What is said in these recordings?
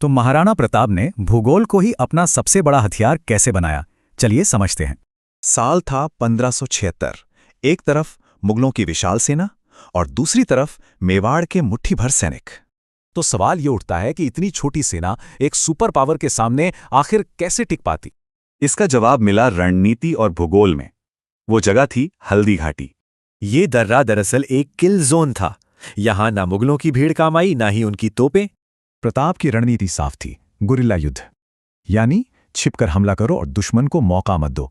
तो महाराणा प्रताप ने भूगोल को ही अपना सबसे बड़ा हथियार कैसे बनाया, चलिए समझते हैं। साल था 1576। एक तरफ मुगलों की विशाल सेना और दूसरी तरफ मेवाड़ के मुट्ठी भर सैनिक। तो सवाल ये उठता है कि इतनी छोटी सेना एक सुपर पावर के सामने आखिर कैसे टिक पाती। इसका जवाब मिला रणनीति और भूगोल में। वो जगह थी हल्दी घाटी। ये दर्रा दरअसल एक किल जोन था। यहां ना मुगलों की भीड़ काम आई, ना ही उनकी तोपें। प्रताप की रणनीति साफ थी, गुरिल्ला युद्ध, यानी छिपकर हमला करो और दुश्मन को मौका मत दो।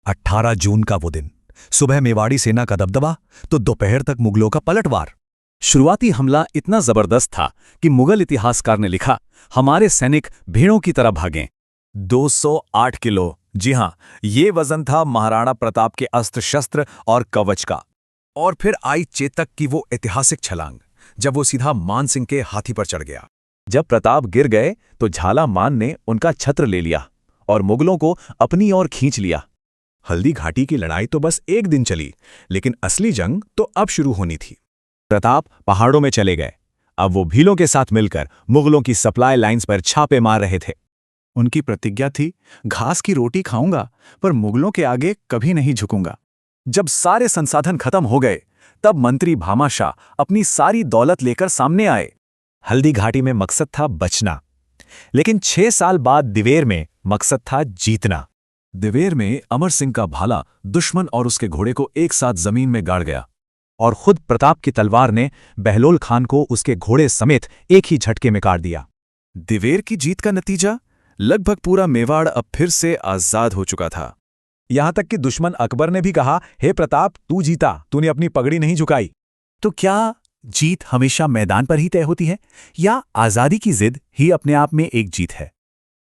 18 जून का वो दिन, सुबह मेवाड़ी सेना का दबदबा तो दोपहर तक मुगलों का पलटवार। शुरुआती हमला इतना जबरदस्त था कि मुगल इतिहासकार ने लिखा, हमारे सैनिक भेड़ों की तरह भागें। 208 किलो, जी हां, ये वजन था महाराणा प्रताप के अस्त्र शस्त्र और कवच का। और फिर आई चेतक की वो ऐतिहासिक छलांग, जब वो सीधा मान सिंह के हाथी पर चढ़ गया। जब प्रताप गिर गए तो झाला मान ने उनका छत्र ले लिया और मुगलों को अपनी ओर खींच लिया। हल्दी घाटी की लड़ाई तो बस एक दिन चली, लेकिन असली जंग तो अब शुरू होनी थी। प्रताप पहाड़ों में चले गए। अब वो भीलों के साथ मिलकर मुगलों की सप्लाई लाइंस पर छापे मार रहे थे। उनकी प्रतिज्ञा थी, घास की रोटी खाऊंगा पर मुगलों के आगे कभी नहीं झुकूंगा। जब सारे संसाधन खत्म हो गए, तब मंत्री भामाशाह अपनी सारी दौलत लेकर सामने आए। हल्दी घाटी में मकसद था बचना, लेकिन 6 साल बाद दिवेर में मकसद था जीतना। दिवेर में अमर सिंह का भाला दुश्मन और उसके घोड़े को एक साथ जमीन में गाड़ गया और खुद प्रताप की तलवार ने बहलोल खान को उसके घोड़े समेत एक ही झटके में काट दिया। दिवेर की जीत का नतीजा, लगभग पूरा मेवाड़ अब फिर से आजाद हो चुका था। यहां तक कि दुश्मन अकबर ने भी कहा, हे प्रताप, तू जीता, तूने अपनी पगड़ी नहीं झुकाई। तो क्या जीत हमेशा मैदान पर ही तय होती है, या आजादी की जिद ही अपने आप में एक जीत है?